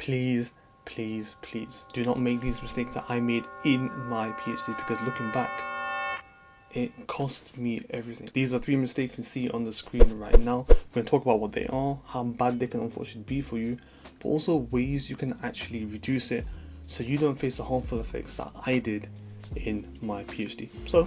please do not make these mistakes that I made in my PhD, because looking back, it cost me everything. These are 3 mistakes you can see on the screen right now. We're going to talk about what they are, how bad they can unfortunately be for you, but also ways you can actually reduce it so you don't face the harmful effects that I did in my PhD. So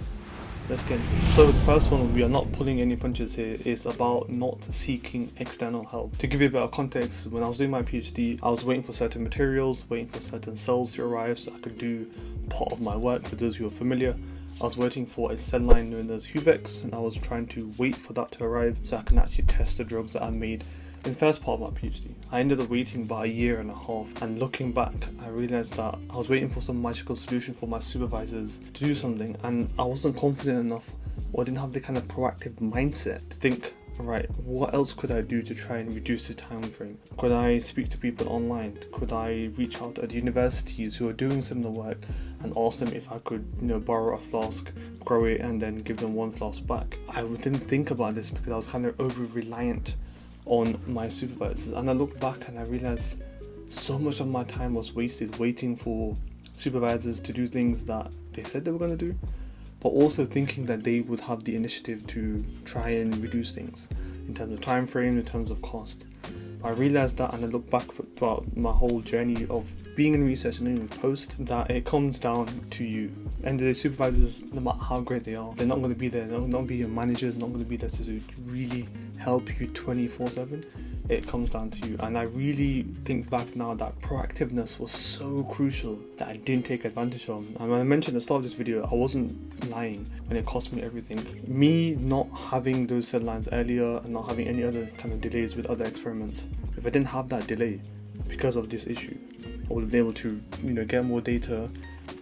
let's get into it. So the first one, we are not pulling any punches here, is about not seeking external help. To give you a bit of context, when I was doing my PhD, I was waiting for certain materials, waiting for certain cells to arrive so I could do part of my work. For those who are familiar, I was waiting for a cell line known as HUVEX, and I was trying to wait for that to arrive so I can actually test the drugs that I made in the first part of my PhD. I ended up waiting about 1.5 years, and looking back, I realized that I was waiting for some magical solution for my supervisors to do something, and I wasn't confident enough, or didn't have the kind of proactive mindset to think, right, what else could I do to try and reduce the time frame? Could I speak to people online? Could I reach out at universities who are doing similar work and ask them if I could, borrow a flask, grow it, and then give them 1 flask back? I didn't think about this because I was kind of over-reliant on my supervisors, and I look back and I realized so much of my time was wasted waiting for supervisors to do things that they said they were going to do, but also thinking that they would have the initiative to try and reduce things in terms of time frame, in terms of cost. I realized that, and I look back throughout my whole journey of being in research and in post, that it comes down to you. And the supervisors, no matter how great they are, they're not going to be there. They're not going to be your managers, not going to be there to really help you 24/7. It comes down to you. And I really think back now that proactiveness was so crucial that I didn't take advantage of. And when I mentioned at the start of this video, I wasn't lying when it cost me everything. Me not having those cell lines earlier and not having any other kind of delays with other experiments, if I didn't have that delay because of this issue, I would have been able to get more data.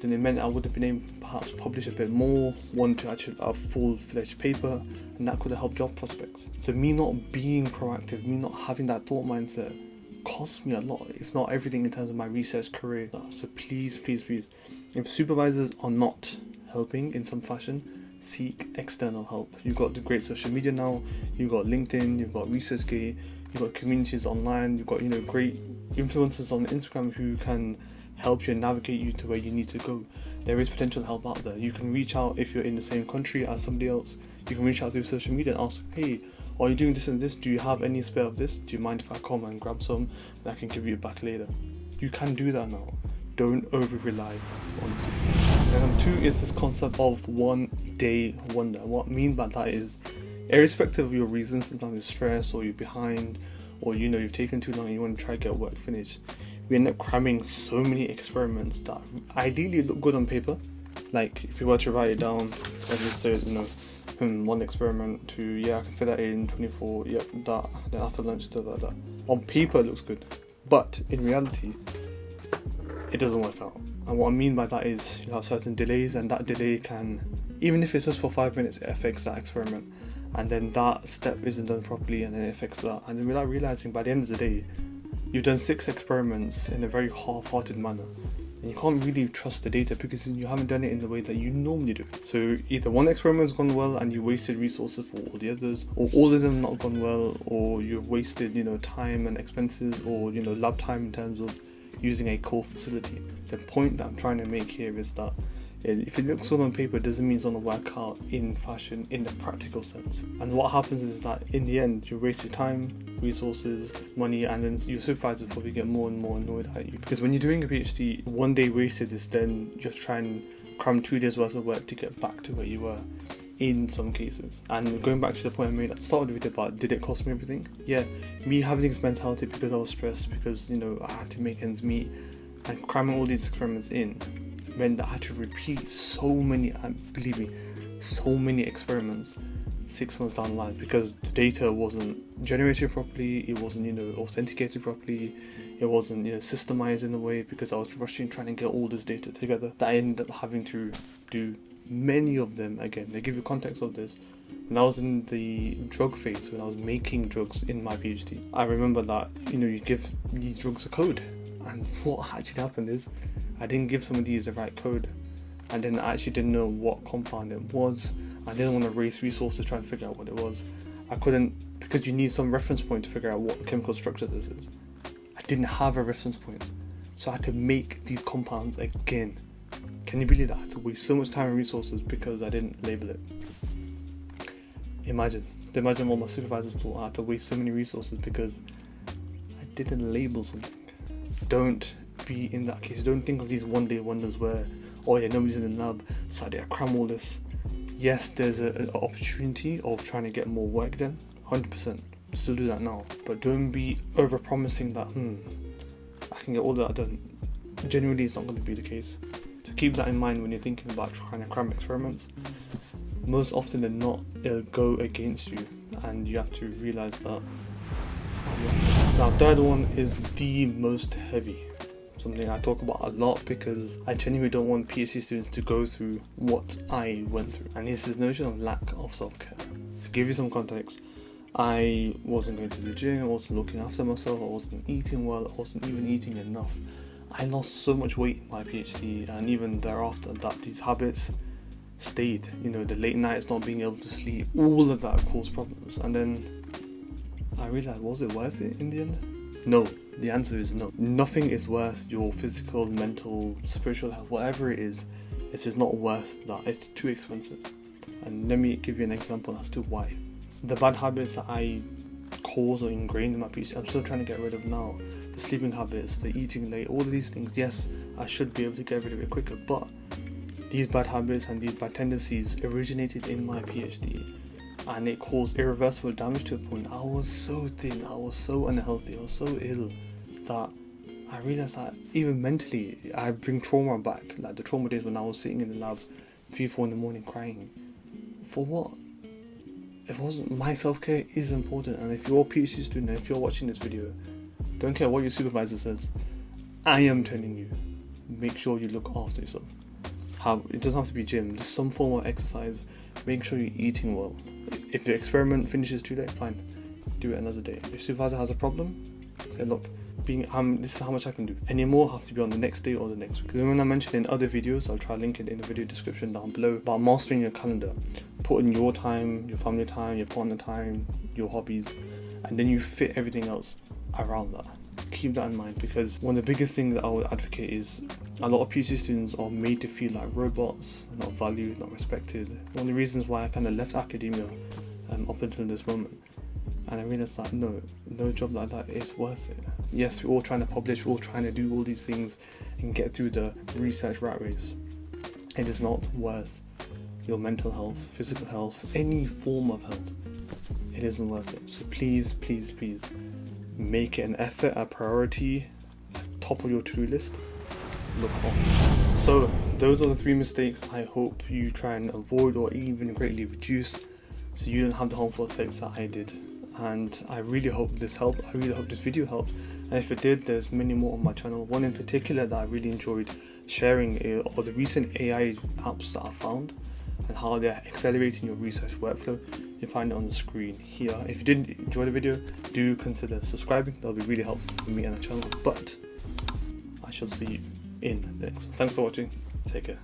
Then it meant I would have been able to perhaps publish a bit more, one to actually a full-fledged paper, and that could have helped job prospects. So me not being proactive, me not having that thought mindset cost me a lot, if not everything, in terms of my research career. So please, if supervisors are not helping in some fashion, seek external help. You've got the great social media now, you've got LinkedIn, you've got ResearchGate, you've got communities online, you've got great influencers on Instagram who can help you and navigate you to where you need to go. There is potential help out there. You can reach out if you're in the same country as somebody else. You can reach out through social media and ask, hey, are you doing this and this? Do you have any spare of this? Do you mind if I come and grab some and I can give you it back later? You can do that now. Don't over-rely on it. And number 2 is this concept of 1-day wonder. What I mean by that is, irrespective of your reasons, sometimes you're stressed or you're behind, or you've taken too long and you want to try to get work finished, we end up cramming so many experiments that ideally look good on paper. Like if you were to write it down, let's just say, 1 experiment, 2, I can fit that in, 24, that, then after lunch, stuff like that. On paper it looks good, but in reality, it doesn't work out. And what I mean by that is you have certain delays, and that delay can, even if it's just for 5 minutes, it affects that experiment. And then that step isn't done properly, and then it affects that. And then without realizing, by the end of the day, you've done 6 experiments in a very half-hearted manner. And you can't really trust the data because you haven't done it in the way that you normally do. So either 1 experiment has gone well and you wasted resources for all the others, or all of them not gone well, or you've wasted, time and expenses, or, lab time in terms of using a core facility. The point that I'm trying to make here is that if it looks good on paper, it doesn't mean it's going to work out in fashion in the practical sense. And what happens is that in the end, you waste time, resources, money, and then your supervisors probably get more and more annoyed at you. Because when you're doing a PhD, 1 day wasted is then just try and cram 2 days worth of work to get back to where you were in some cases. And going back to the point I made at the start of the video about, did it cost me everything? Yeah, me having this mentality because I was stressed, because I had to make ends meet, and cramming all these experiments in meant that I had to repeat so many experiments 6 months down the line, because the data wasn't generated properly, it wasn't authenticated properly, it wasn't systemized in a way, because I was rushing trying to get all this data together, that I ended up having to do many of them again. They give you context of this. When I was in the drug phase, when I was making drugs in my PhD, I remember that you give these drugs a code, and what actually happened is I didn't give some of these the right code, and then I actually didn't know what compound it was. I didn't want to waste resources trying to figure out what it was. I couldn't, because you need some reference point to figure out what chemical structure this is. I didn't have a reference point. So I had to make these compounds again. Can you believe that? I had to waste so much time and resources because I didn't label it. Imagine what my supervisors thought. I had to waste so many resources because I didn't label something. Don't be in that case. Don't think of these one day wonders where, oh yeah, nobody's in the lab, so I cram all this. Yes, there's an opportunity of trying to get more work done, 100%. Still do that now, but don't be over promising that I can get all that done. Genuinely, it's not going to be the case. So keep that in mind when you're thinking about trying to cram experiments. Most often than not, it'll go against you, and you have to realize that. Now, third one is the most heavy. Something I talk about a lot because I genuinely don't want PhD students to go through what I went through, and it's this notion of lack of self-care. To give you some context, I wasn't going to the gym, I wasn't looking after myself, I wasn't eating well, I wasn't even eating enough. I lost so much weight in my PhD, and even thereafter that these habits stayed. The late nights, not being able to sleep, all of that caused problems. And then I realized, was it worth it in the end? No. The answer is no. Nothing is worth your physical, mental, spiritual health, whatever it is. It is not worth that. It's too expensive. And let me give you an example as to why. The bad habits that I caused or ingrained in my PhD, I'm still trying to get rid of now. The sleeping habits, the eating late, all of these things. Yes, I should be able to get rid of it quicker, but these bad habits and these bad tendencies originated in my PhD, and it caused irreversible damage to a point. I was so thin, I was so unhealthy, I was so ill that I realized that even mentally I bring trauma back, like the trauma days when I was sitting in the lab 3-4 in the morning crying. For what? It wasn't. My self-care is important, and if you're a PhD student, if you're watching this video, don't care what your supervisor says, I am telling you, make sure you look after yourself. It doesn't have to be gym, just some form of exercise. Make sure you're eating well. If the experiment finishes too late, fine, do it another day. If your supervisor has a problem, say, look, this is how much I can do. Any more have to be on the next day or the next week. Because when I mentioned in other videos, I'll try to link it in the video description down below, about mastering your calendar. Put in your time, your family time, your partner time, your hobbies, and then you fit everything else around that. Keep that in mind, because one of the biggest things that I would advocate is a lot of PhD students are made to feel like robots, not valued, not respected. One of the reasons why I kind of left academia up until this moment, and I realized that no job like that is worth it. Yes, we're all trying to publish, we're all trying to do all these things and get through the research rat race. It is not worth your mental health, physical health, any form of health. It isn't worth it. So please, please, please, make it an effort, a priority, top of your to-do list. Look after. So those are the 3 mistakes I hope you try and avoid or even greatly reduce, so you don't have the harmful effects that I did. And I really hope this helped. I really hope this video helped. And if it did, there's many more on my channel. One in particular that I really enjoyed sharing are the recent AI apps that I found and how they're accelerating your research workflow. You can find it on the screen here. If you did enjoy the video, do consider subscribing. That'll be really helpful for me and the channel. But I shall see you in the next one. Thanks for watching. Take care.